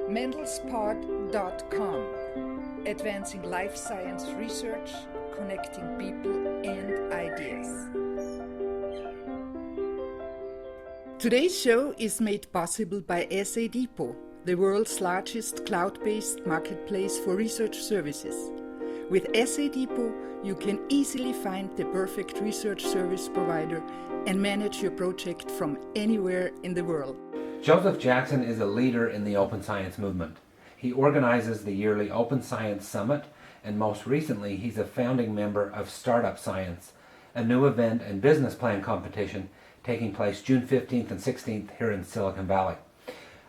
mendelspod.com, advancing life science research, connecting people and ideas. Today's show is made possible by SA Depot, the world's largest cloud-based marketplace for research services. With SA Depot, you can easily find the perfect research service provider and manage your project from anywhere in the world. Joseph Jackson is a leader in the open science movement. He organizes the yearly Open Science Summit, and most recently he's a founding member of Startup Science, a new event and business plan competition taking place June 15th and 16th here in Silicon Valley.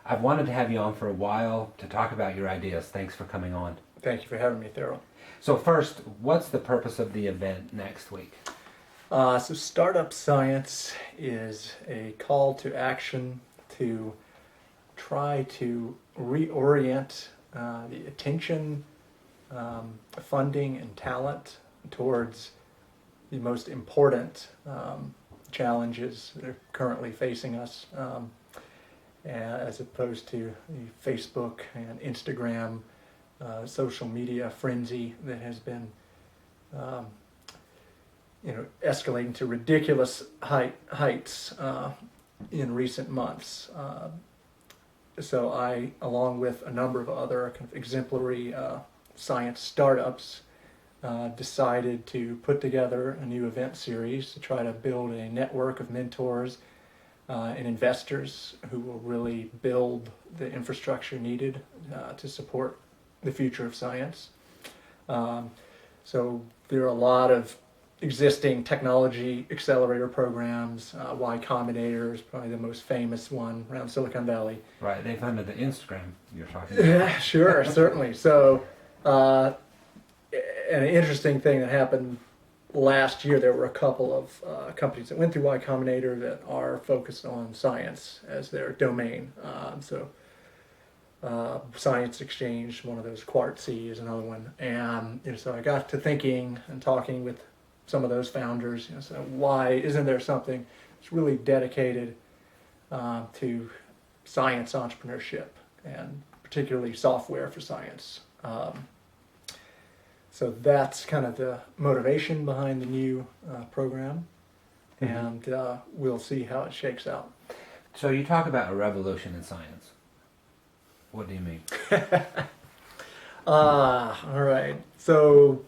I've wanted to have you on for a while to talk about your ideas. Thanks for coming on. Thank you for having me, Theron. So first, what's the purpose of the event next week? So Startup Science is a call to action to try to reorient the attention, funding, and talent towards the most important challenges that are currently facing us, as opposed to the Facebook and Instagram social media frenzy that has been escalating to ridiculous heights in recent months. So I, along with a number of other kind of exemplary science startups, decided to put together a new event series to try to build a network of mentors and investors who will really build the infrastructure needed to support the future of science. So there are a lot of existing technology accelerator programs. Y Combinator is probably the most famous one around Silicon Valley. Right, they funded the Instagram you're talking about. Yeah, sure, certainly. So an interesting thing that happened last year, there were a couple of companies that went through Y Combinator that are focused on science as their domain. Science Exchange, one of those, Quartz is another one. And so I got to thinking and talking with some of those founders, so why isn't there something that's really dedicated to science entrepreneurship, and particularly software for science? So that's kind of the motivation behind the new program, and we'll see how it shakes out. So you talk about a revolution in science. What do you mean? All right. So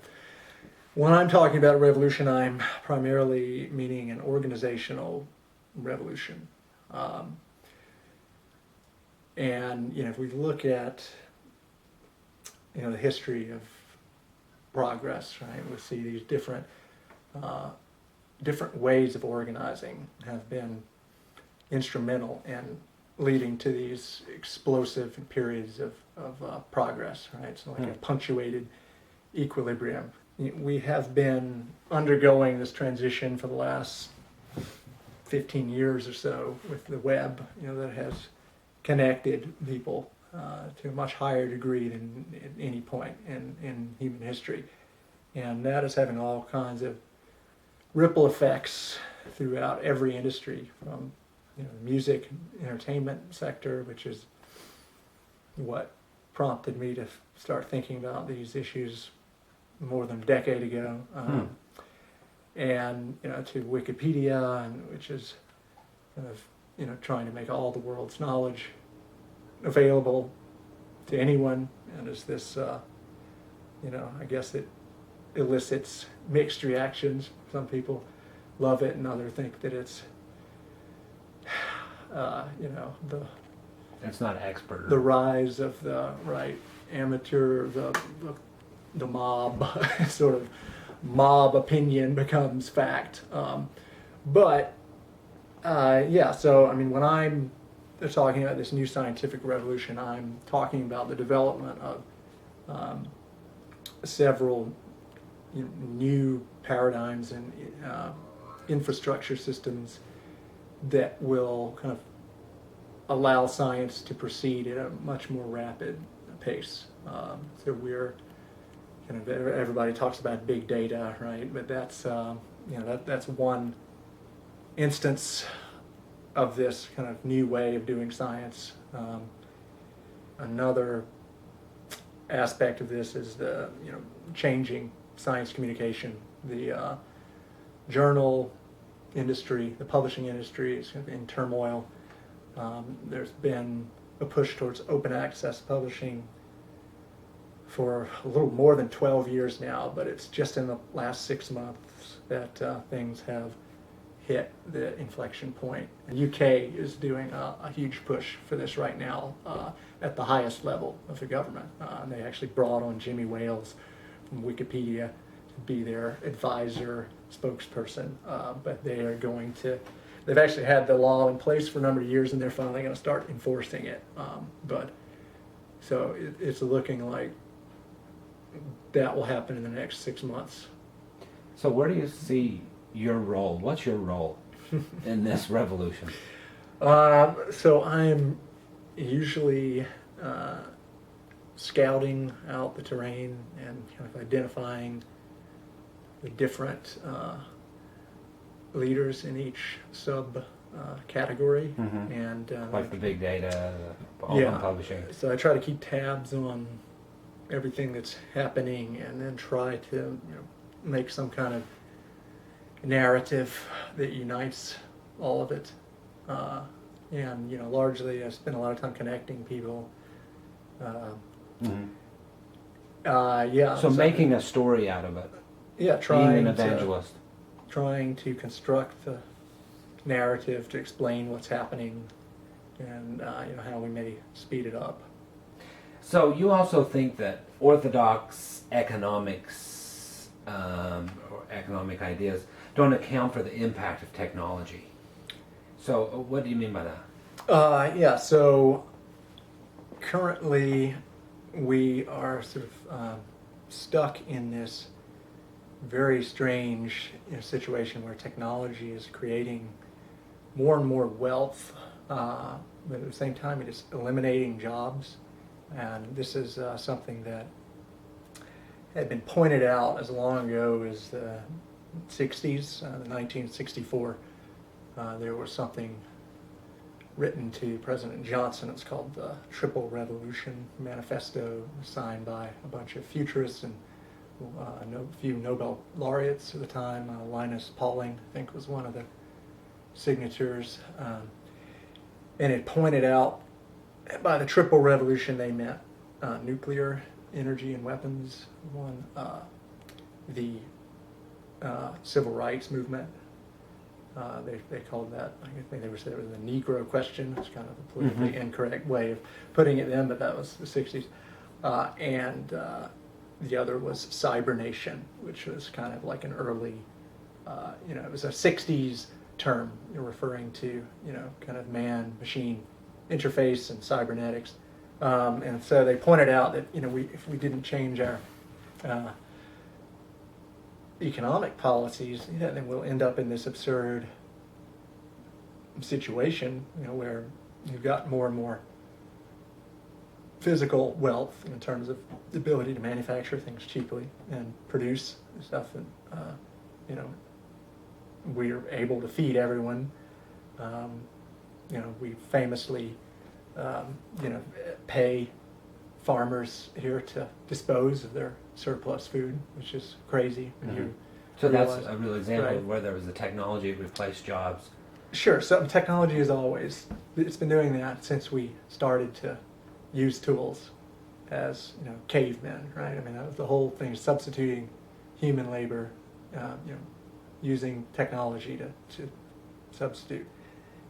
when I'm talking about a revolution, I'm primarily meaning an organizational revolution. And if we look at the history of progress, right, we see these different ways of organizing have been instrumental in leading to these explosive periods of progress, right? So like a punctuated equilibrium. We have been undergoing this transition for the last 15 years or so with the web, that has connected people to a much higher degree than at any point in human history. And that is having all kinds of ripple effects throughout every industry, from the music entertainment sector, which is what prompted me to start thinking about these issues more than a decade ago, and to Wikipedia, and which is kind of trying to make all the world's knowledge available to anyone, and is this I guess it elicits mixed reactions. Some people love it, and others think that it's It's not expert. the rise of the amateur, the mob, sort of mob opinion becomes fact. So when I'm talking about this new scientific revolution, I'm talking about the development of several new paradigms and infrastructure systems that will kind of allow science to proceed at a much more rapid pace. So we're everybody talks about big data, right? But that's that's one instance of this kind of new way of doing science. another aspect of this is the changing science communication. The journal industry, the publishing industry is in turmoil. There's been a push towards open access publishing for a little more than 12 years now, but it's just in the last 6 months that things have hit the inflection point. The UK is doing a huge push for this right now at the highest level of the government. And they actually brought on Jimmy Wales from Wikipedia to be their advisor, spokesperson, but they are going to, they've actually had the law in place for a number of years and they're finally going to start enforcing it. So it's looking like that will happen in the next 6 months. So where do you see your role? What's your role in this revolution? So I'm usually scouting out the terrain and kind of identifying the different leaders in each sub category, and Like the big data, open publishing. So I try to keep tabs on everything that's happening, and then try to make some kind of narrative that unites all of it. And largely I spend a lot of time connecting people. So making a story out of it. Yeah, being an evangelist. Trying to construct the narrative to explain what's happening, and how we may speed it up. So you also think that Orthodox economics or economic ideas don't account for the impact of technology. So what do you mean by that? So currently we are sort of stuck in this very strange situation where technology is creating more and more wealth, but at the same time it is eliminating jobs. And this is something that had been pointed out as long ago as the 60s, 1964. There was something written to President Johnson. It's called the Triple Revolution Manifesto, signed by a bunch of futurists and a few Nobel laureates at the time. Linus Pauling, I think, was one of the signatures. And it pointed out by the Triple Revolution they meant nuclear energy and weapons, the civil rights movement. They called that, I think they said it was the Negro question. It's kind of a politically incorrect way of putting it then, but that was the 60s. And the other was cybernation, which was kind of like an early, it was a 60s term referring to, kind of man-machine interface and cybernetics. And so they pointed out that, if we didn't change our economic policies, then we'll end up in this absurd situation, where you've got more and more physical wealth in terms of the ability to manufacture things cheaply and produce stuff that, we're able to feed everyone. We famously, pay farmers here to dispose of their surplus food, which is crazy. So that's a real example of where there was the technology that replaced jobs. Sure. So technology is always, it's been doing that since we started to use tools as, cavemen, right? I mean, that was the whole thing, substituting human labor, using technology to substitute.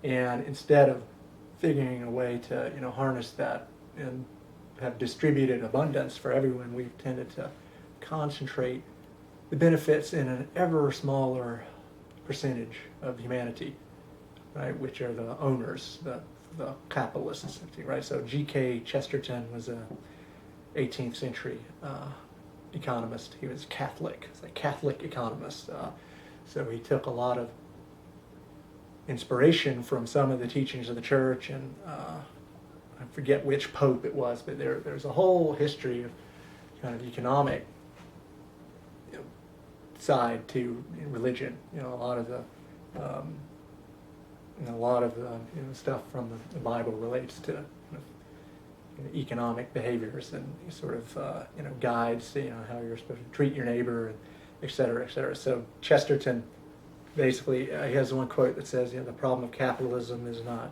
And instead of figuring a way to, harness that and have distributed abundance for everyone, we've tended to concentrate the benefits in an ever smaller percentage of humanity, right? Which are the owners, the capitalists, right? So G.K. Chesterton was a 18th century economist. He was Catholic. He's a Catholic economist. So he took a lot of inspiration from some of the teachings of the church, and I forget which pope it was, but there's a whole history of kind of economic side to religion. A lot of the stuff from the Bible relates to economic behaviors and sort of guides how you're supposed to treat your neighbor, and et cetera, et cetera. So Chesterton basically he has one quote that says, the problem of capitalism is not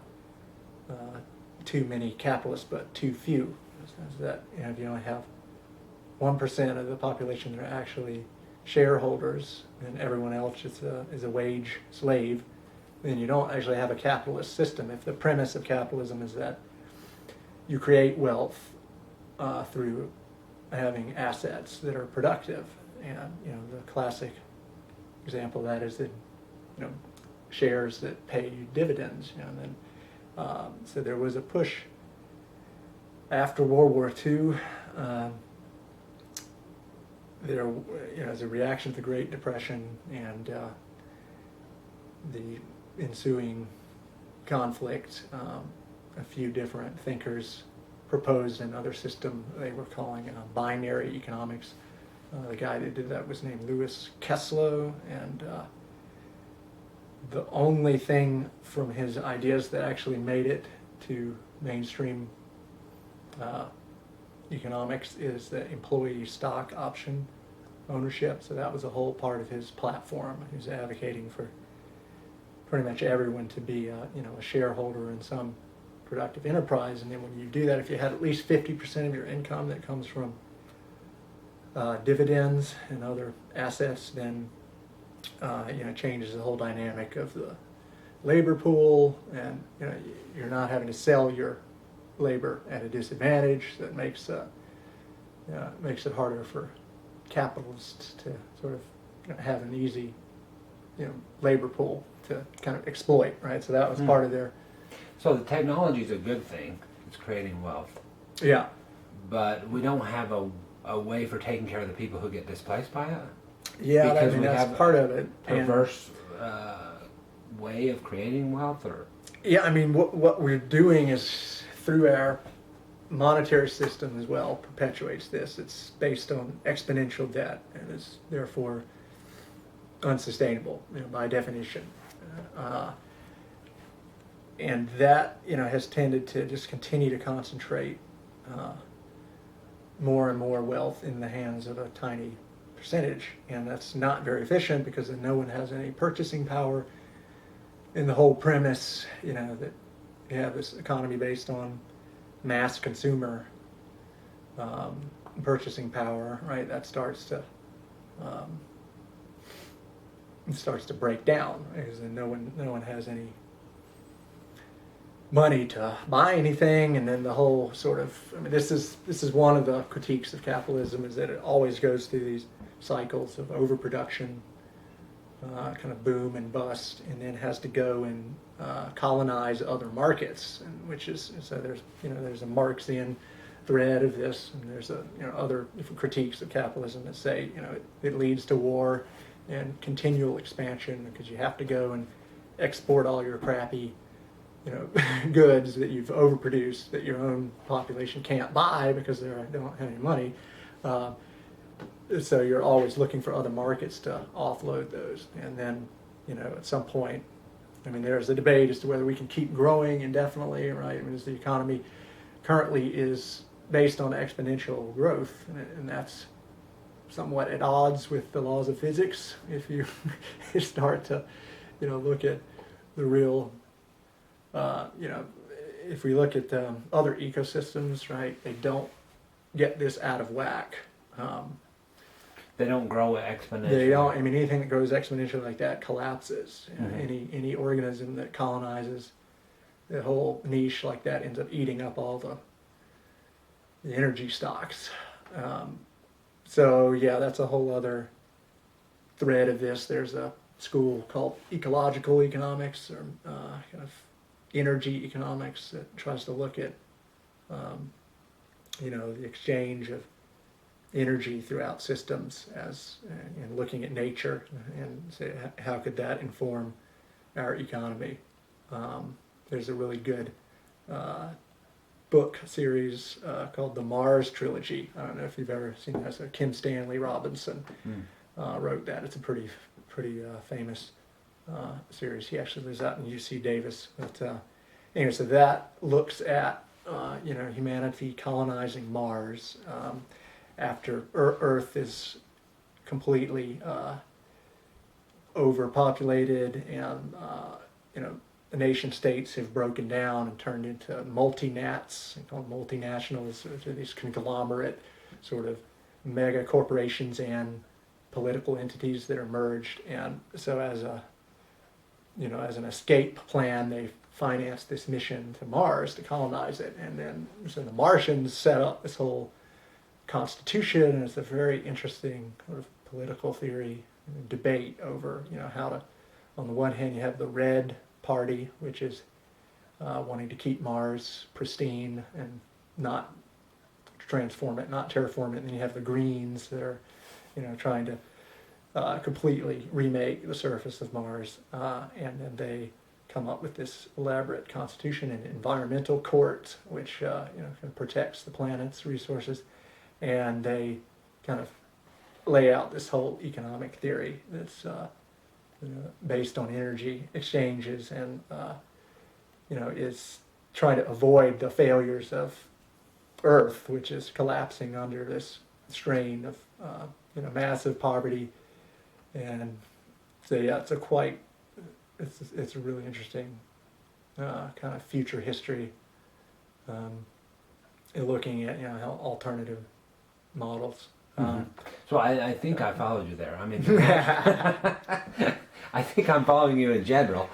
too many capitalists, but too few. So that if you only have 1% of the population that are actually shareholders, and everyone else is a wage slave, then you don't actually have a capitalist system. If the premise of capitalism is that you create wealth through having assets that are productive, and the classic example of that is that shares that pay you dividends. And then so there was a push after World War II. There, as a reaction to the Great Depression and the ensuing conflict, a few different thinkers proposed another system they were calling binary economics. The guy that did that was named Louis Kessler, and the only thing from his ideas that actually made it to mainstream economics is the employee stock option ownership. So that was a whole part of his platform. He was advocating for pretty much everyone to be a shareholder in some productive enterprise. And then when you do that, if you had at least 50% of your income that comes from dividends and other assets, then changes the whole dynamic of the labor pool, and you're not having to sell your labor at a disadvantage. That makes it harder for capitalists to sort of have an easy labor pool to kind of exploit, right? So that was part of their. So the technology is a good thing. It's creating wealth. Yeah. But we don't have a way for taking care of the people who get displaced by it. Yeah, because we that's have part of it. Perverse way of creating wealth, or yeah, I mean, what we're doing is through our monetary system as well perpetuates this. It's based on exponential debt and is therefore unsustainable, by definition. And that has tended to just continue to concentrate more and more wealth in the hands of a tiny percentage, and that's not very efficient because then no one has any purchasing power. And the whole premise, that you have this economy based on mass consumer purchasing power, right? That starts to break down because then no one has any money to buy anything, and then the whole sort of, this is one of the critiques of capitalism, is that it always goes through these cycles of overproduction, kind of boom and bust, and then has to go and colonize other markets, and which is, so there's a Marxian thread of this, and there's other different critiques of capitalism that say it leads to war and continual expansion because you have to go and export all your crappy goods that you've overproduced that your own population can't buy because they don't have any money. So you're always looking for other markets to offload those. And then, at some point, there's a debate as to whether we can keep growing indefinitely, right? As the economy currently is based on exponential growth, and that's somewhat at odds with the laws of physics. If you start to, look at the real if we look at other ecosystems, right, they don't get this out of whack. They don't grow exponentially. They don't. Anything that grows exponentially like that collapses. Mm-hmm. Any organism that colonizes the whole niche like that ends up eating up all the energy stocks. So yeah, that's a whole other thread of this. There's a school called ecological economics, or kind of energy economics, that tries to look at the exchange of energy throughout systems and looking at nature and say how could that inform our economy. There's a really good book series called the Mars Trilogy. I don't know if you've ever seen that. So Kim Stanley Robinson wrote that. It's a pretty famous series. He actually lives out in UC Davis. But anyway, so that looks at humanity colonizing Mars after Earth is completely overpopulated, and the nation states have broken down and turned into multinats, called multinationals, or these conglomerate sort of mega corporations and political entities that are merged. And so as an escape plan, they financed this mission to Mars to colonize it. And then so the Martians set up this whole constitution, and it's a very interesting sort of political theory debate over how to, on the one hand you have the Red Party, which is wanting to keep Mars pristine and not transform it, not terraform it, and then you have the Greens that are trying to completely remake the surface of Mars, and then they come up with this elaborate constitution and environmental court, which protects the planet's resources, and they kind of lay out this whole economic theory that's based on energy exchanges, and is trying to avoid the failures of Earth, which is collapsing under this strain of massive poverty. And so yeah, it's a really interesting kind of future history, looking at how alternative models. So I think I followed you there. I mean, I think I'm following you in general.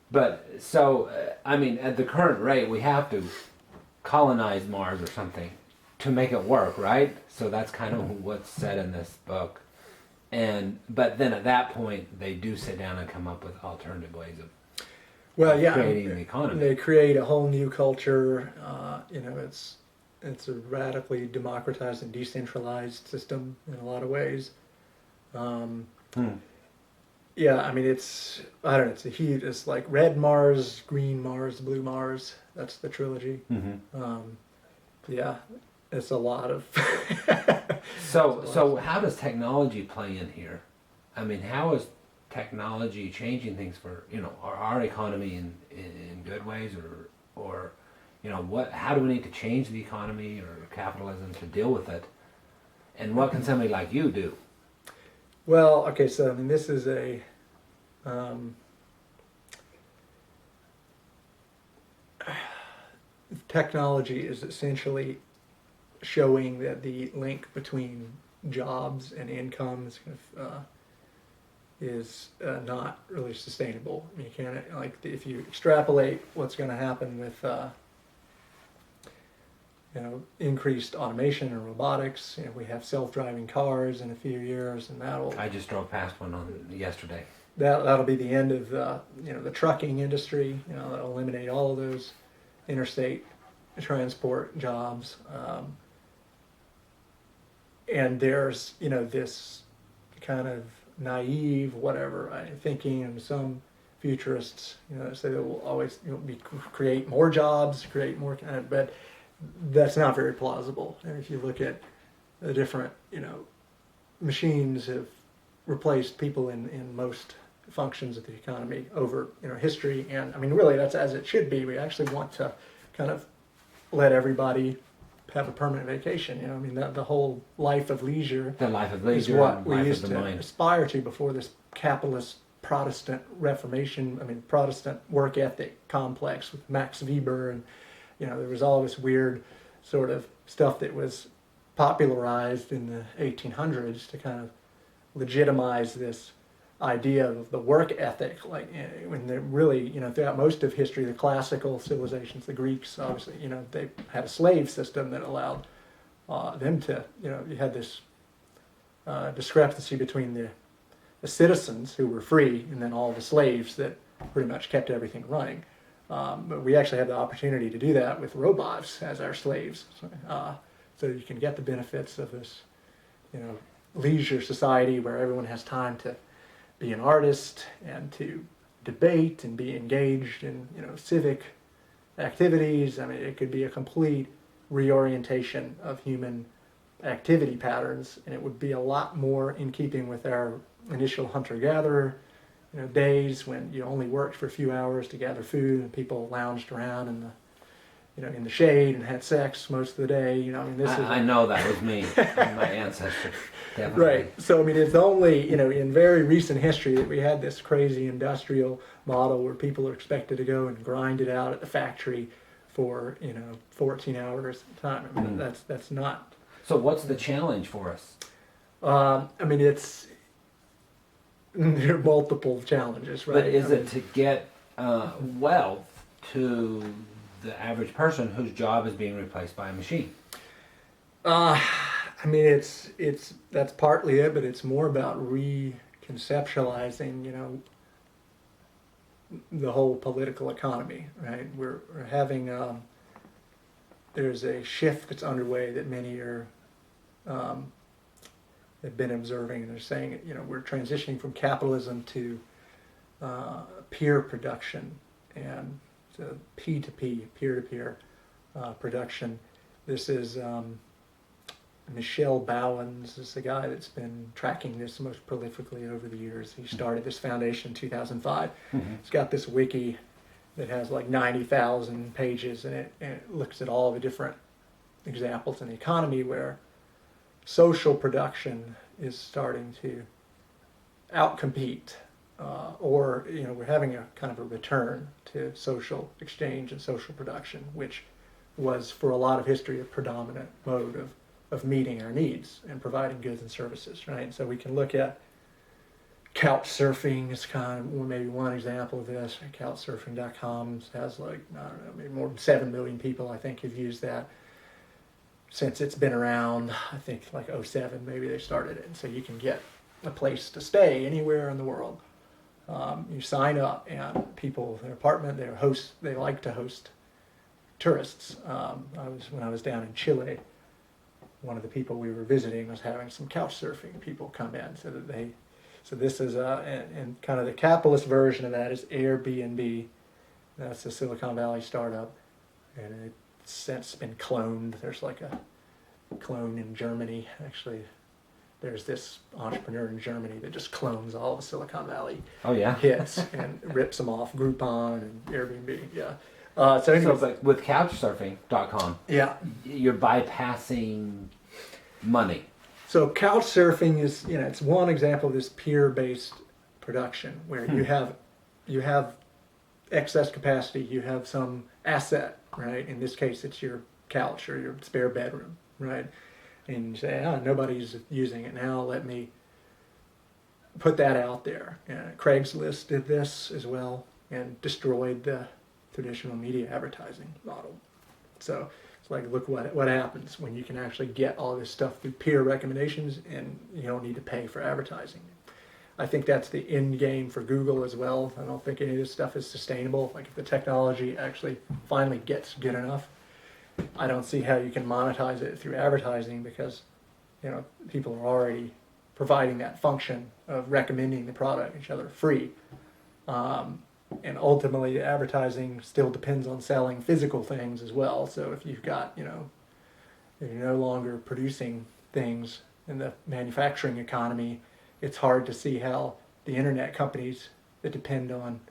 But so, I mean, at the current rate, we have to colonize Mars or something to make it work, right? So that's kind of what's said in this book. But then at that point, they do sit down and come up with alternative ways of creating the economy. They create a whole new culture. It's a radically democratized and decentralized system in a lot of ways. Yeah, I mean, it's like Red Mars, Green Mars, Blue Mars. That's the trilogy. Yeah, it's a lot of. So how does technology play in here? I mean, how is technology changing things for our economy in good ways, or how do we need to change the economy or capitalism to deal with it? And what can somebody like you do? Well, okay, so I mean, this is technology is essentially showing that the link between jobs and incomes is not really sustainable. I mean, you can't, if you extrapolate what's going to happen with increased automation and robotics. We have self-driving cars in a few years, and I just drove past one yesterday. That'll be the end of the trucking industry. That'll eliminate all of those interstate transport jobs. And there's this kind of naive thinking, and some futurists say that we'll always create more jobs, but that's not very plausible. And if you look at the different machines have replaced people in most functions of the economy over history, and I mean, really, that's as it should be. We actually want to kind of let everybody have a permanent vacation. I mean, the whole life of leisure. The life of leisure is what we life used of the to mind. aspire to before this capitalist Protestant Reformation. I mean, Protestant work ethic complex with Max Weber, and there was all this weird sort of stuff that was popularized in the 1800s to kind of legitimize this idea of the work ethic, when they're really, throughout most of history, the classical civilizations, the Greeks, obviously, they had a slave system that allowed them to, you had this discrepancy between the citizens who were free and then all the slaves that pretty much kept everything running. But we actually have the opportunity to do that with robots as our slaves. So you can get the benefits of this, leisure society where everyone has time to be an artist and to debate and be engaged in, civic activities. I mean, it could be a complete reorientation of human activity patterns, and it would be a lot more in keeping with our initial hunter-gatherer days when you only worked for a few hours to gather food and people lounged around in the in the shade and had sex most of the day. I mean, this is I know that was me, my ancestors, definitely. right. So I mean, it's only in very recent history that we had this crazy industrial model where people are expected to go and grind it out at the factory for 14 hours at a time. I mean, that's not. So what's the challenge for us? I mean, there are multiple challenges, right? But is it to get wealth to the average person whose job is being replaced by a machine? I mean, that's partly it, but it's more about reconceptualizing, the whole political economy, right? We're having there's a shift that's underway that many have been observing, and they're saying, we're transitioning from capitalism to peer production and to P2P, peer-to-peer production. This is Michel Bowens is the guy that's been tracking this most prolifically over the years. He started this foundation in 2005. He's got this wiki that has like 90,000 pages in it, and it looks at all the different examples in the economy where social production is starting to outcompete, or we're having a kind of a return to social exchange and social production, which was for a lot of history a predominant mode of meeting our needs and providing goods and services, right? So we can look at couch surfing is kind of maybe one example of this. Couchsurfing.com has maybe more than 7 million people I think have used that since it's been around. I think like 2007 maybe they started it, and so you can get a place to stay anywhere in the world. You sign up, and people, their apartment, they like to host tourists. When I was down in Chile, one of the people we were visiting was having some couch surfing people come in, so this is and kind of the capitalist version of that is Airbnb. That's a Silicon Valley startup, and it's since been cloned. There's like a clone in Germany. Actually, there's this entrepreneur in Germany that just clones all the Silicon Valley hits and rips them off. Groupon and Airbnb, yeah. So anyways, like with couchsurfing.com, you're bypassing money. So couchsurfing is, it's one example of this peer-based production where you have excess capacity, you have some asset, right? In this case, it's your couch or your spare bedroom, right? And you say, nobody's using it now, let me put that out there. Craigslist did this as well and destroyed the traditional media advertising model. So it's like, look what happens when you can actually get all this stuff through peer recommendations and you don't need to pay for advertising. I think that's the end game for Google as well. I don't think any of this stuff is sustainable. Like if the technology actually finally gets good enough, I don't see how you can monetize it through advertising because, people are already providing that function of recommending the product to each other free. And ultimately, advertising still depends on selling physical things as well. So if you've got, if you're no longer producing things in the manufacturing economy, it's hard to see how the internet companies that depend on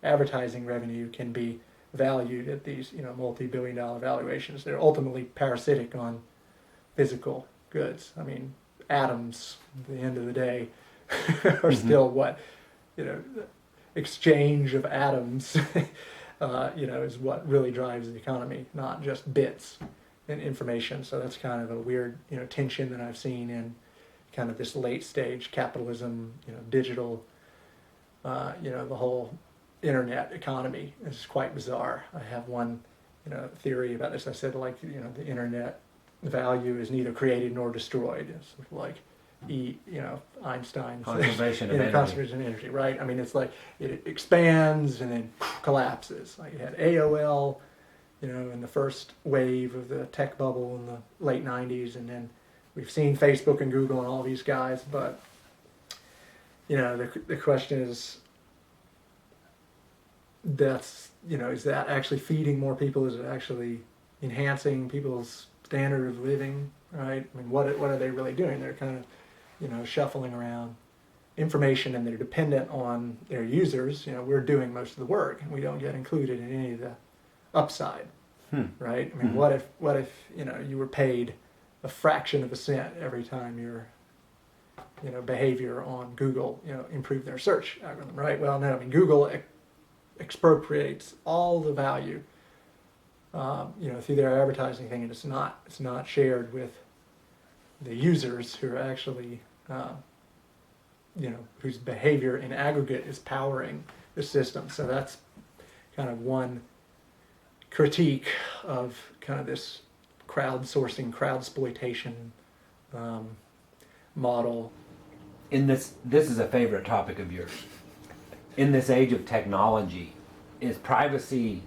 advertising revenue can be valued at these, multi-billion-dollar valuations. They're ultimately parasitic on physical goods. I mean, atoms, at the end of the day, are still what, exchange of atoms, is what really drives the economy, not just bits and information. So that's kind of a weird, tension that I've seen in kind of this late stage capitalism, digital, the whole internet economy is quite bizarre. I have one, theory about this. I said the internet value is neither created nor destroyed. It's like Einstein's conservation of energy, right? I mean, it's like it expands and then collapses. Like you had AOL, in the first wave of the tech bubble in the late 90s, and then we've seen Facebook and Google and all these guys, but the question is, is that actually feeding more people? Is it actually enhancing people's standard of living, right? I mean, what are they really doing? They're kind of, shuffling around information, and they're dependent on their users. We're doing most of the work, and we don't get included in any of the upside. right? I mean, what if you were paid a fraction of a cent every time your behavior on Google improved their search algorithm, right? Well, no, I mean Google expropriates all the value through their advertising thing, and it's not shared with the users who are actually whose behavior in aggregate is powering the system. So that's kind of one critique of kind of this crowdsourcing, crowdsploitation model. This is a favorite topic of yours. In this age of technology, is privacy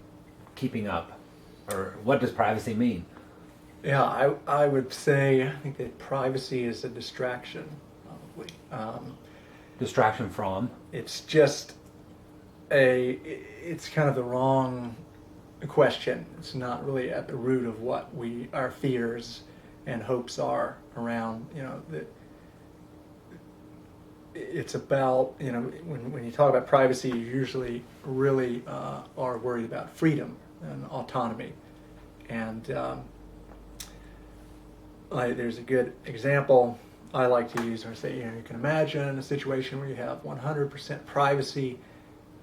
keeping up? Or what does privacy mean? Yeah, I would say, I think that privacy is a distraction, probably. Distraction from? It's just it's kind of the wrong question. It's not really at the root of what our fears and hopes are around, it's about, when you talk about privacy, you usually really are worried about freedom and autonomy. And there's a good example I like to use where I say, you can imagine a situation where you have 100% privacy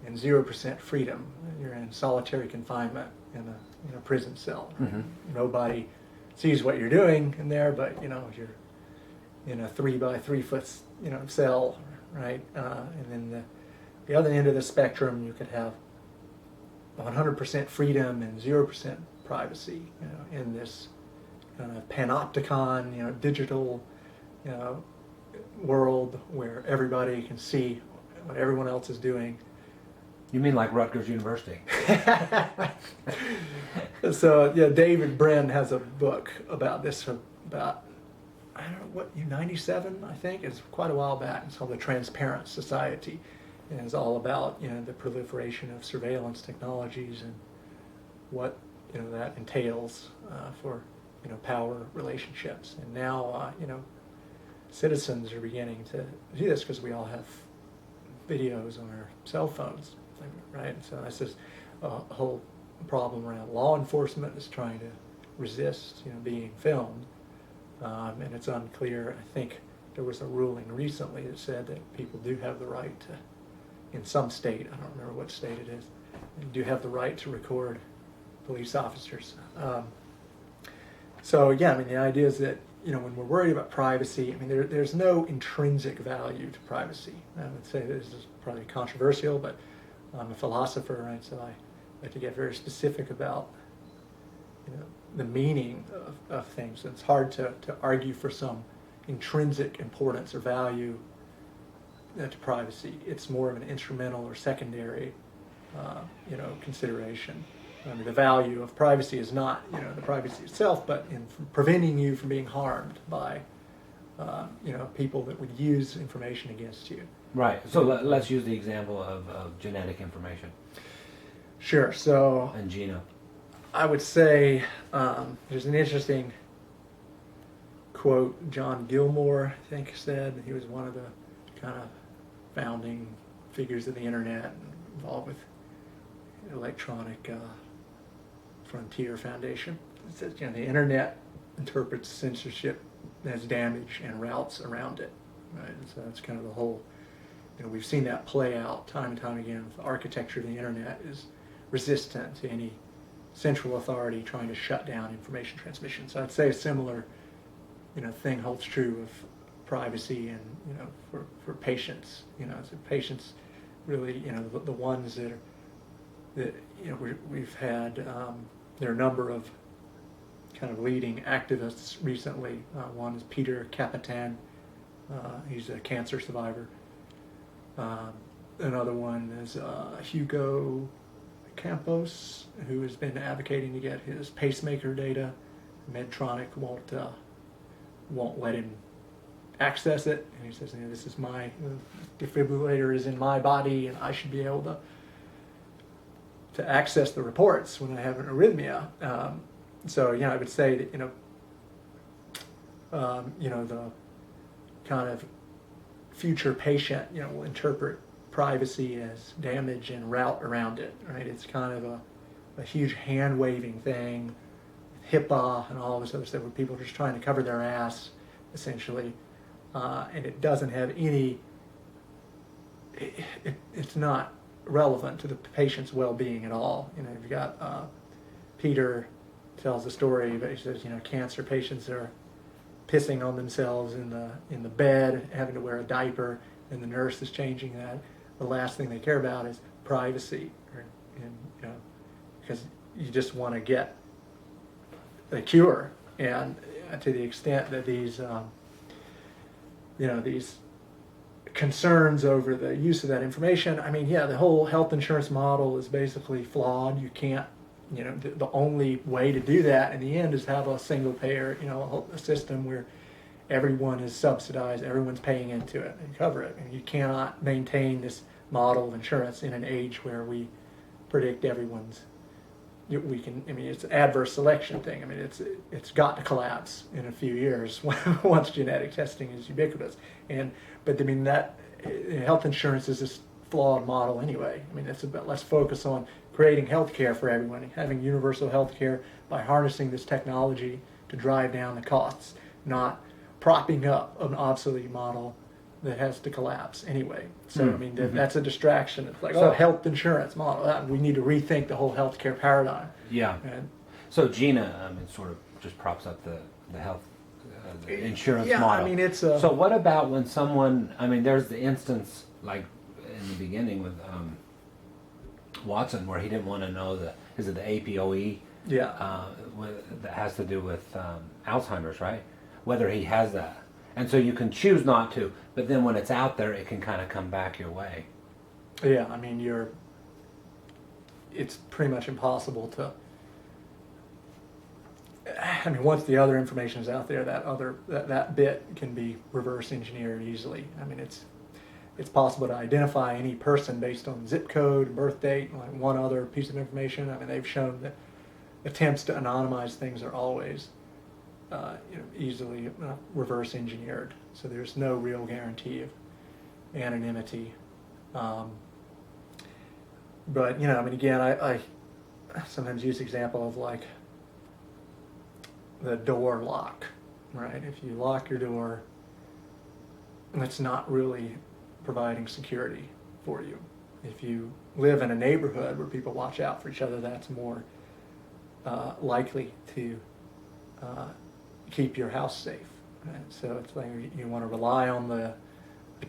and 0% freedom. You're in solitary confinement in a prison cell. Mm-hmm. Nobody sees what you're doing in there, but you're in a 3 by 3 foot cell, right? And then the other end of the spectrum, you could have 100% freedom and 0% privacy, in this kind of panopticon, digital, world where everybody can see what everyone else is doing. You mean like Rutgers University? So David Brin has a book about this, about, I don't know what, 97, I think. It's quite a while back. It's called The Transparent Society. And it's all about the proliferation of surveillance technologies and what that entails for power relationships. And now citizens are beginning to do this because we all have videos on our cell phones, right? So that's just a whole problem around law enforcement is trying to resist being filmed, and it's unclear. I think there was a ruling recently that said that people do have the right to, in some state, I don't remember what state it is, do have the right to record police officers. So yeah, I mean the idea is that when we're worried about privacy, I mean there's no intrinsic value to privacy. I would say this is probably controversial, but I'm a philosopher, right? So I like to get very specific about the meaning of things. It's hard to argue for some intrinsic importance or value to privacy. It's more of an instrumental or secondary consideration. I mean, the value of privacy is not the privacy itself, but in preventing you from being harmed by people that would use information against you. Right. So let's use the example of genetic information. Sure. So And genome. I would say there's an interesting quote John Gilmore, I think, said. He was one of the kind of founding figures of the internet, involved with Electronic Frontier Foundation. It says, the internet interprets censorship as damage and routes around it. Right? And so that's kind of the whole. We've seen that play out time and time again. The architecture of the internet is resistant to any central authority trying to shut down information transmission. So I'd say a similar, thing holds true of privacy and for patients. So patients really, the ones that we've had. There are a number of kind of leading activists recently. One is Peter Capitan. He's a cancer survivor. Another one is Hugo Campos, who has been advocating to get his pacemaker data. Medtronic won't let him access it, and he says, "This is my defibrillator is in my body, and I should be able to access the reports when I have an arrhythmia." So I would say that the kind of future patient will interpret privacy as damage and route around it. Right? It's kind of a huge hand-waving thing, HIPAA and all this other stuff where people are just trying to cover their ass, essentially. And it doesn't have any, it's not relevant to the patient's well-being at all. You know, you've got Peter tells a story, but he says, you know, cancer patients are pissing on themselves in the bed, having to wear a diaper, and the nurse is changing that. The last thing they care about is privacy, and you know, because you just want to get a cure. And to the extent that these, you know, these concerns over the use of that information, I mean, yeah, the whole health insurance model is basically flawed. You can't, you know, the only way to do that in the end is have a single payer, you know, a system where everyone is subsidized, everyone's paying into it and cover it. And you cannot maintain this model of insurance in an age where we predict everyone's, we can, I mean, it's an adverse selection thing. I mean, it's got to collapse in a few years once genetic testing is ubiquitous. But I mean, that health insurance is this flawed model anyway. I mean, it's about, let's focus on creating health care for everyone, having universal health care by harnessing this technology to drive down the costs, not propping up an obsolete model that has to collapse anyway. So, I mean, that's a distraction. It's like, oh, health insurance model. We need to rethink the whole healthcare paradigm. Yeah. And so Gina, it sort of just props up the health the insurance model. I mean, it's so what about when someone, I mean, there's the instance, like in the beginning with Watson, where he didn't want to know is it the APOE? Yeah. That has to do with Alzheimer's, right? Whether he has that. And so you can choose not to, but then when it's out there, it can kind of come back your way. Yeah, I mean, it's pretty much impossible to, I mean, once the other information is out there, that bit can be reverse engineered easily. I mean, it's possible to identify any person based on zip code, birth date, like one other piece of information. I mean, they've shown that attempts to anonymize things are always easily reverse engineered. So there's no real guarantee of anonymity. But, you know, I mean, again, I sometimes use the example of like the door lock, right? If you lock your door, that's not really providing security for you. If you live in a neighborhood where people watch out for each other, that's more likely to keep your house safe. Right? So it's like you want to rely on the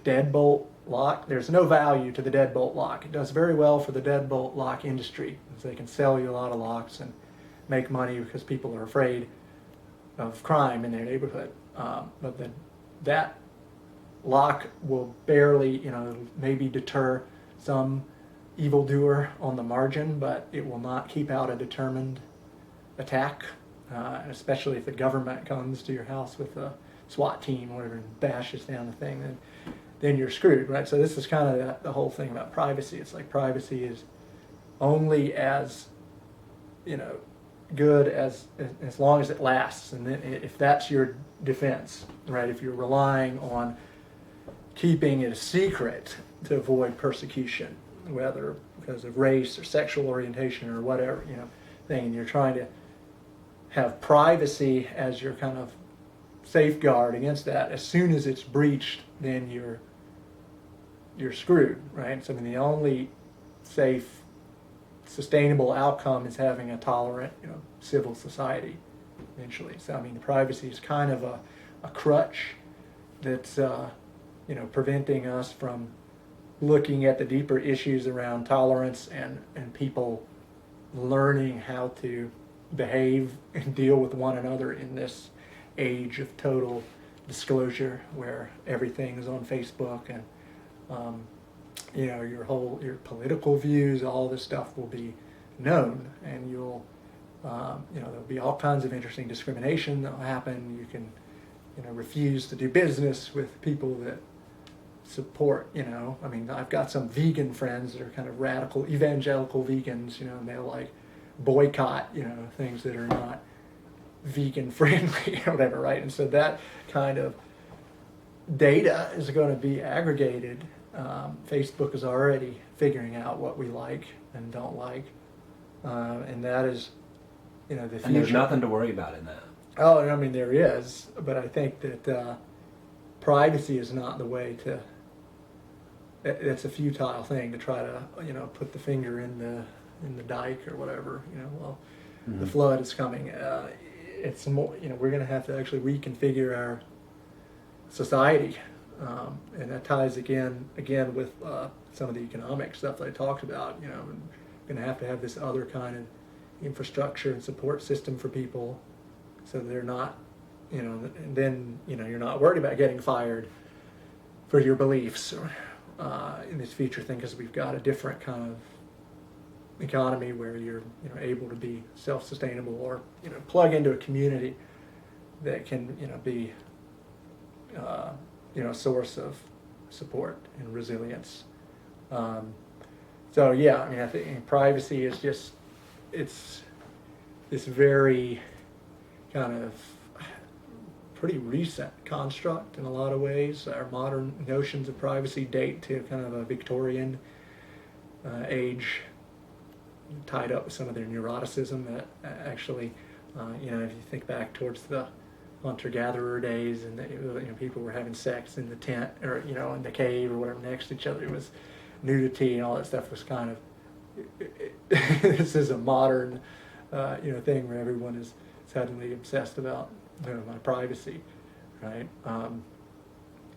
deadbolt lock. There's no value to the deadbolt lock. It does very well for the deadbolt lock industry. So they can sell you a lot of locks and make money because people are afraid of crime in their neighborhood. But that lock will barely, you know, maybe deter some evildoer on the margin, but it will not keep out a determined attack. Especially if the government comes to your house with a SWAT team or whatever and bashes down the thing, then you're screwed, right? So this is kind of the whole thing about privacy. It's like privacy is only as, you know, good as long as it lasts. And then if that's your defense, right? If you're relying on keeping it a secret to avoid persecution, whether because of race or sexual orientation or whatever, you know, thing, and you're trying to have privacy as your kind of safeguard against that. As soon as it's breached, then you're screwed, right? So I mean, the only safe, sustainable outcome is having a tolerant, you know, civil society eventually. So I mean, the privacy is kind of a crutch that's you know, preventing us from looking at the deeper issues around tolerance and people learning how to behave and deal with one another in this age of total disclosure where everything is on Facebook and you know, your political views, all this stuff will be known, and you'll you know, there'll be all kinds of interesting discrimination that will happen. You can, you know, refuse to do business with people that support, you know, I mean, I've got some vegan friends that are kind of radical evangelical vegans, you know, and they'll like boycott, you know, things that are not vegan friendly or whatever, right? And so that kind of data is going to be aggregated. Facebook is already figuring out what we like and don't like. and that is, the future. And there's nothing to worry about in that. Oh, I mean, there is, but I think that privacy is not the way to. It's a futile thing to try to, put the finger in the dike or whatever. The flood is coming. It's more, we're going to have to actually reconfigure our society, and that ties again with some of the economic stuff that I talked about. We're going to have this other kind of infrastructure and support system for people, so they're not, and then you're not worried about getting fired for your beliefs or in this future thing, because we've got a different kind of economy where you're able to be self-sustainable, or plug into a community that can be a source of support and resilience. So yeah, I think privacy is just, it's this very kind of pretty recent construct in a lot of ways. Our modern notions of privacy date to kind of a Victorian age, tied up with some of their neuroticism that actually, if you think back towards the hunter-gatherer days, and people were having sex in the tent, or in the cave or whatever next to each other, it was nudity and all that stuff was kind of this is a modern thing where everyone is suddenly obsessed about my privacy, right?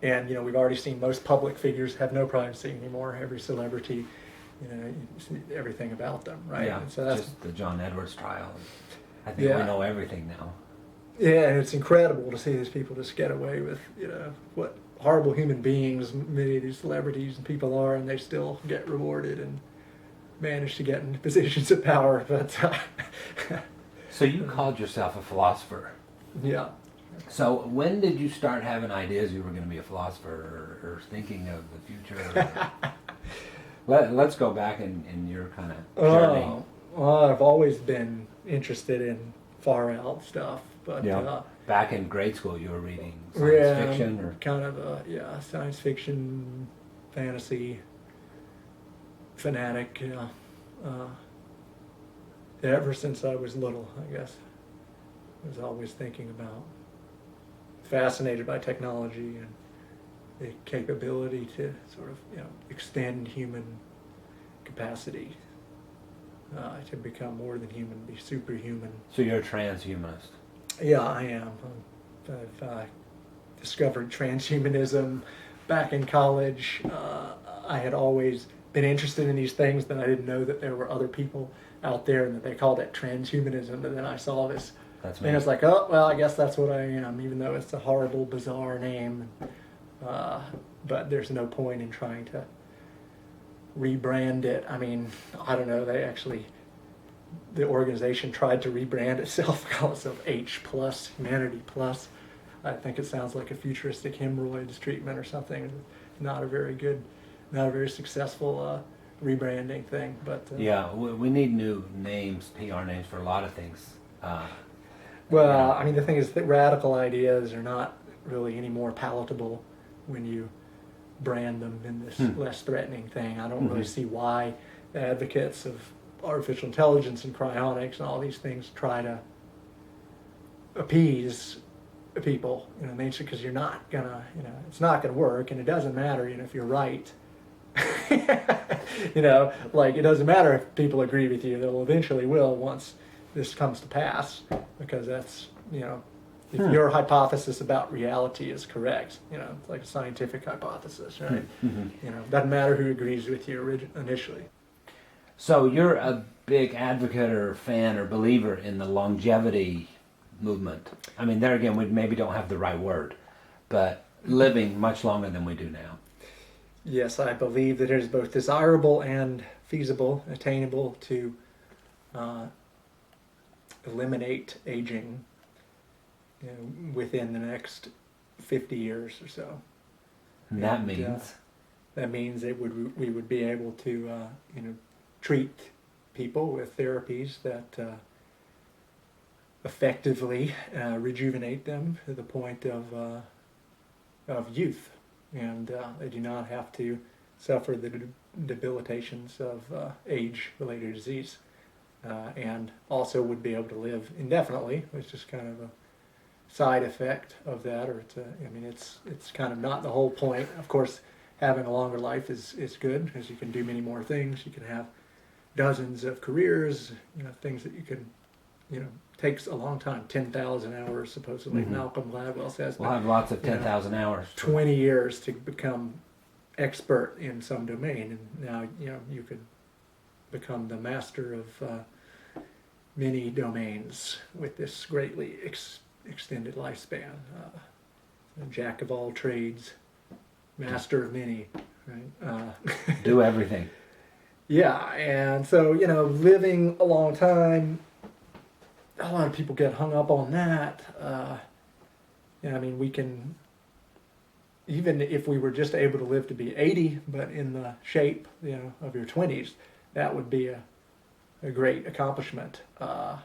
And we've already seen most public figures have no privacy anymore. Every celebrity, you see everything about them, right? Yeah, and so that's just the John Edwards trial. I think we know everything now. Yeah, and it's incredible to see these people just get away with, what horrible human beings many of these celebrities and people are, and they still get rewarded and manage to get into positions of power. But So you called yourself a philosopher. Yeah. So when did you start having ideas you were going to be a philosopher, or thinking of the future? Let's go back in your kind of journey. Well, I've always been interested in far out stuff, but back in grade school you were reading science fiction, or kind of science fiction, fantasy fanatic. Ever since I was little, I guess, I was always thinking about, fascinated by technology and the capability to sort of extend human capacity, to become more than human, be superhuman. So you're a transhumanist. Yeah, I am. I've discovered transhumanism back in college. I had always been interested in these things, but I didn't know that there were other people out there and that they called it transhumanism. And then I saw this, and I was like, oh, well, I guess that's what I am, even though it's a horrible, bizarre name. But there's no point in trying to rebrand it. I mean, I don't know, the organization tried to rebrand itself, call itself H+, Humanity Plus. I think it sounds like a futuristic hemorrhoids treatment or something. Not a very successful rebranding thing. But we need new names, PR names for a lot of things. I mean, the thing is that radical ideas are not really any more palatable when you brand them in this less threatening thing. I don't really see why the advocates of artificial intelligence and cryonics and all these things try to appease people, because you're not gonna, it's not gonna work, and it doesn't matter, if you're right. It doesn't matter if people agree with you; they'll eventually will once this comes to pass, because that's, if your hypothesis about reality is correct, it's like a scientific hypothesis, right? Doesn't matter who agrees with you initially. So you're a big advocate or fan or believer in the longevity movement. I mean, there again, we maybe don't have the right word, but living much longer than we do now. Yes, I believe that it is both desirable and feasible, attainable to eliminate aging within the next 50 years or so. And that means? That means we would be able to treat people with therapies that effectively rejuvenate them to the point of youth, and they do not have to suffer the debilitations of age-related disease. and also would be able to live indefinitely, which is kind of a side effect of that, or it's kind of not the whole point. Of course, having a longer life is good, because you can do many more things. You can have dozens of careers, things that you can, takes a long time, 10,000 hours supposedly. Mm-hmm. Malcolm Gladwell says. We'll have lots of 10,000 hours. 20 years to become expert in some domain, and now you could become the master of many domains with this greatly extended lifespan. Jack of all trades, master of many, right? Do everything. Yeah, and so, living a long time, a lot of people get hung up on that. We can, even if we were just able to live to be 80, but in the shape, of your 20s, that would be a great accomplishment. But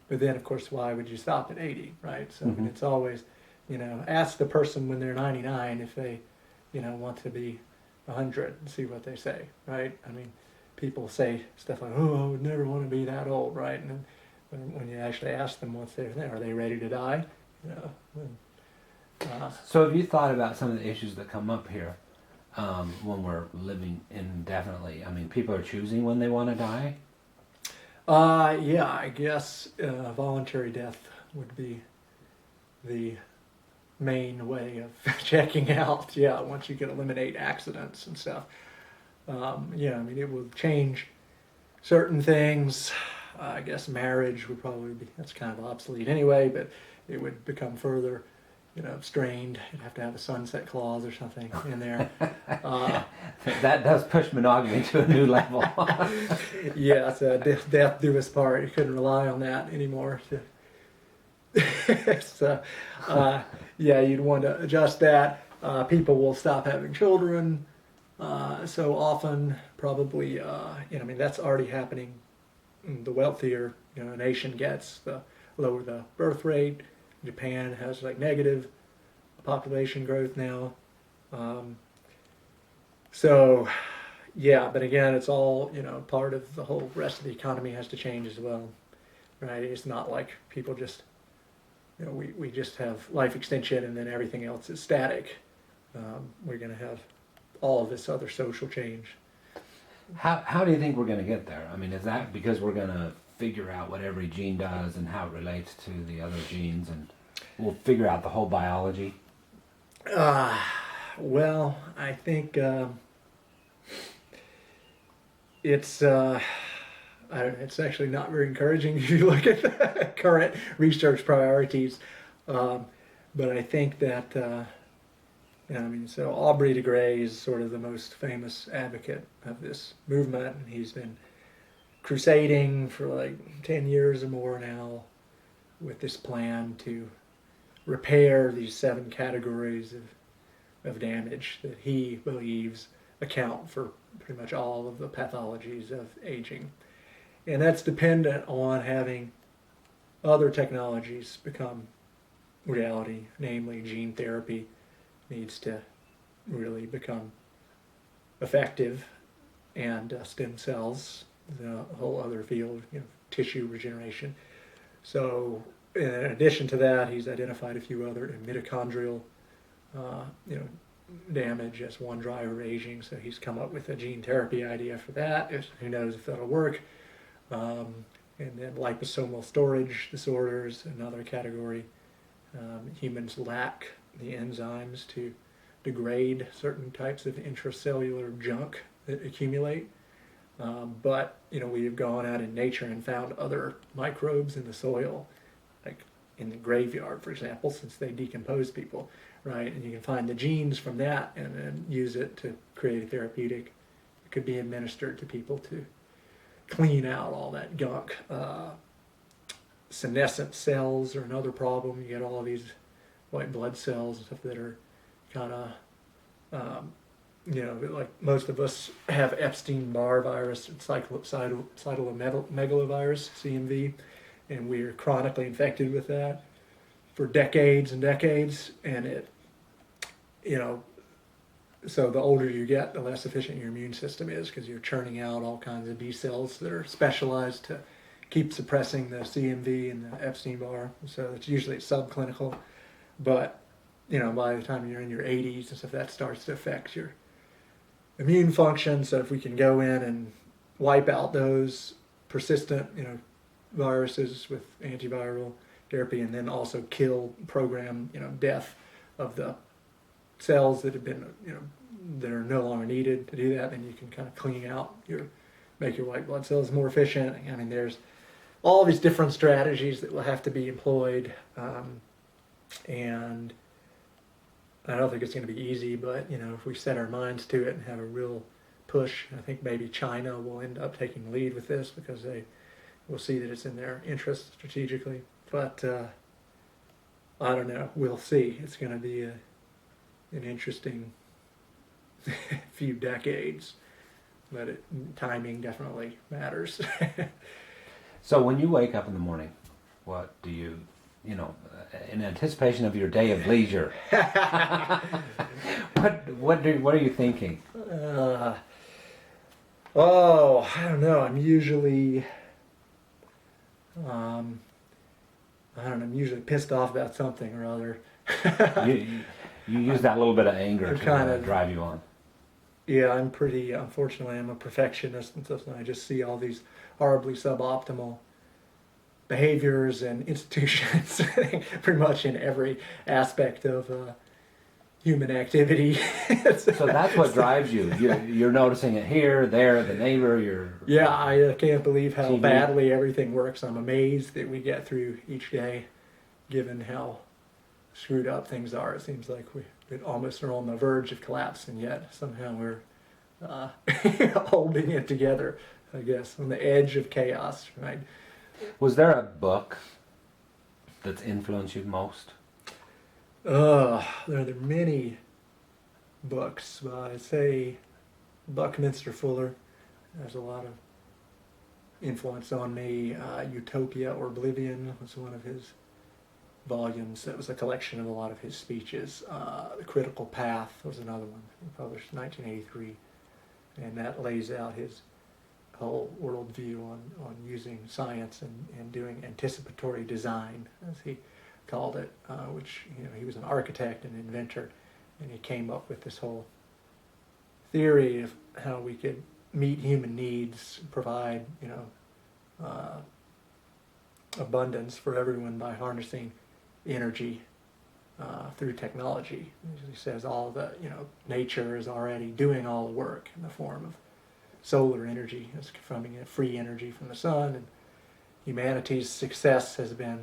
then, of course, why would you stop at 80, right? So Mm-hmm. it's always, ask the person when they're 99 if they, want to be 100 and see what they say, right? People say stuff like, "Oh, I would never want to be that old," right? And then when you actually ask them once they're there, are they ready to die? So have you thought about some of the issues that come up here when we're living indefinitely? People are choosing when they want to die? Yeah, I guess voluntary death would be the main way of checking out. Yeah, once you can eliminate accidents and stuff. It will change certain things. I guess marriage would probably be, that's kind of obsolete anyway, but it would become further, strained. You'd have to have a sunset clause or something in there. That does push monogamy to a new level. Yeah, so death do us part. You couldn't rely on that anymore. So, you'd want to adjust that. People will stop having children. So often, probably, that's already happening. The wealthier a nation gets, the lower the birth rate. Japan has negative population growth now. But again, it's all part of the whole rest of the economy has to change as well, right? It's not like people just we just have life extension and then everything else is static. We're going to have all of this other social change. How do you think we're going to get there? Is that because we're going to figure out what every gene does and how it relates to the other genes, and we'll figure out the whole biology? Well, I think it's it's actually not very encouraging if you look at the current research priorities. But I think that so Aubrey de Grey is sort of the most famous advocate of this movement, and he's been crusading for 10 years or more now with this plan to repair these 7 categories of damage that he believes account for pretty much all of the pathologies of aging. And that's dependent on having other technologies become reality, namely gene therapy needs to really become effective, and stem cells, a whole other field, tissue regeneration. So in addition to that, he's identified a few other mitochondrial damage as one driver of aging. So he's come up with a gene therapy idea for that. Who knows if that'll work. And then liposomal storage disorders, another category. Humans lack the enzymes to degrade certain types of intracellular junk that accumulate. But we have gone out in nature and found other microbes in the soil, like in the graveyard, for example, since they decompose people, right? And you can find the genes from that and then use it to create a therapeutic. It could be administered to people to clean out all that gunk. Senescent cells are another problem. You get all of these white blood cells and stuff that are kind of, like most of us have Epstein-Barr virus, cytomegalovirus, CMV, and we're chronically infected with that for decades and decades. And it, so the older you get, the less efficient your immune system is, because you're churning out all kinds of B cells that are specialized to keep suppressing the CMV and the Epstein-Barr, so it's usually subclinical. But by the time you're in your 80s and stuff, that starts to affect your immune function. So if we can go in and wipe out those persistent, viruses with antiviral therapy, and then also program, death of the cells that have been, that are no longer needed to do that, then you can kind of clean out make your white blood cells more efficient. I mean, there's all these different strategies that will have to be employed, and I don't think it's going to be easy, but if we set our minds to it and have a real push, I think maybe China will end up taking the lead with this, because they will see that it's in their interest strategically. But I don't know. We'll see. It's going to be an interesting few decades, but timing definitely matters. So when you wake up in the morning, what do you, in anticipation of your day of leisure, what are you thinking? I don't know. I'm usually, I'm usually pissed off about something or other. you use that little bit of anger to drive you on. Yeah, unfortunately, I'm a perfectionist and stuff, and I just see all these horribly suboptimal behaviors and institutions pretty much in every aspect of human activity. So that's what drives you. You're noticing it here, there, the neighbor. Yeah, I can't believe how TV. badly everything works. I'm amazed that we get through each day, given how screwed up things are. It seems like we almost are on the verge of collapse, and yet somehow we're holding it together, I guess, on the edge of chaos, right? Was there a book that's influenced you most? There are many books. I'd say Buckminster Fuller has a lot of influence on me. Utopia or Oblivion was one of his volumes. That was a collection of a lot of his speeches. The Critical Path was another one, published in 1983, and that lays out his whole worldview on using science and doing anticipatory design, as he called it, which he was an architect and inventor, and he came up with this whole theory of how we could meet human needs, provide abundance for everyone by harnessing energy through technology. He says all the nature is already doing all the work in the form of solar energy. It's from free energy from the sun, and humanity's success has been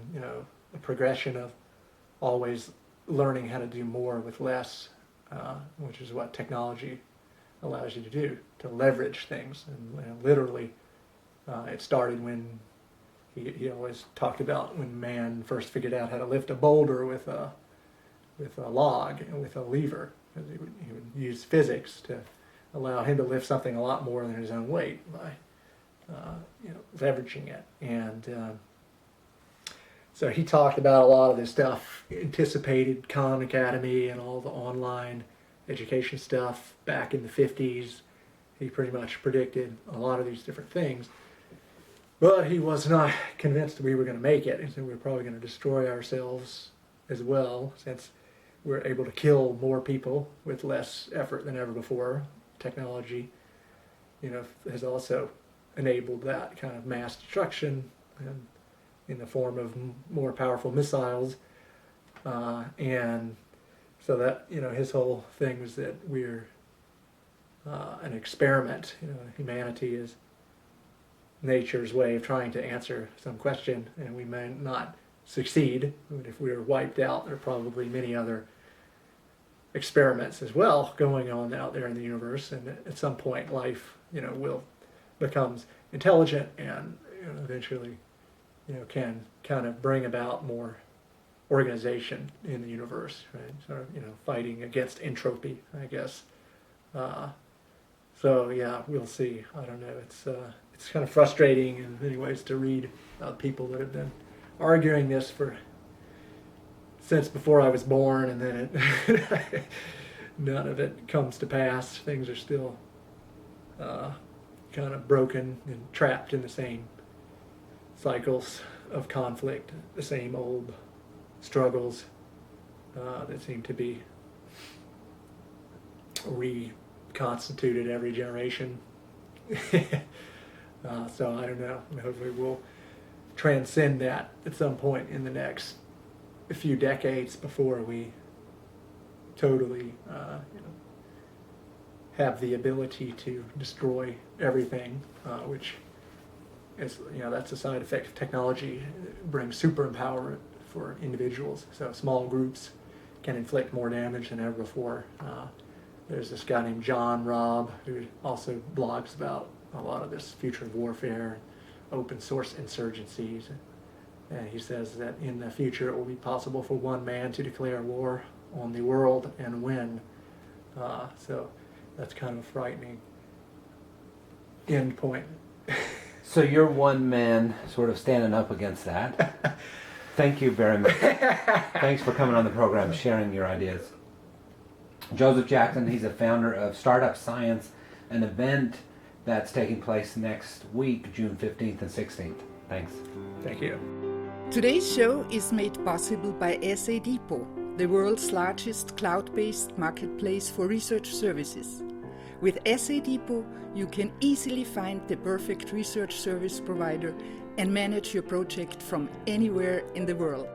a progression of always learning how to do more with less, which is what technology allows you to do, to leverage things. And literally, it started when he always talked about when man first figured out how to lift a boulder with a log and with a lever. He would use physics to allow him to lift something a lot more than his own weight by leveraging it. And so he talked about a lot of this stuff, anticipated Khan Academy and all the online education stuff back in the 50s. He pretty much predicted a lot of these different things. But he was not convinced we were going to make it. He said we were probably going to destroy ourselves as well, since we're able to kill more people with less effort than ever before. Technology, has also enabled that kind of mass destruction and in the form of more powerful missiles. And so that, his whole thing was that we're an experiment. Humanity is nature's way of trying to answer some question, and we may not succeed. But if we were wiped out, there are probably many other experiments as well going on out there in the universe, and at some point life will becomes intelligent and eventually can kind of bring about more organization in the universe, right? So fighting against entropy, I guess. So yeah, we'll see. I don't know. It's kind of frustrating in many ways to read about people that have been arguing this since before I was born, and then none of it comes to pass. Things are still kind of broken and trapped in the same cycles of conflict, the same old struggles that seem to be reconstituted every generation. So I don't know. Hopefully we'll transcend that at some point in the next few decades before we totally have the ability to destroy everything, which is, that's a side effect of technology. It brings super empowerment for individuals. So small groups can inflict more damage than ever before. There's this guy named John Robb who also blogs about a lot of this future of warfare, open source insurgencies. And he says that in the future it will be possible for one man to declare war on the world and win. So that's kind of a frightening end point. So you're one man sort of standing up against that. Thank you very much. Thanks for coming on the program, sharing your ideas. Joseph Jackson, he's a founder of Startup Science, an event that's taking place next week, June 15th and 16th. Thanks. Thank you. Today's show is made possible by SA Depot, the world's largest cloud-based marketplace for research services. With SA Depot, you can easily find the perfect research service provider and manage your project from anywhere in the world.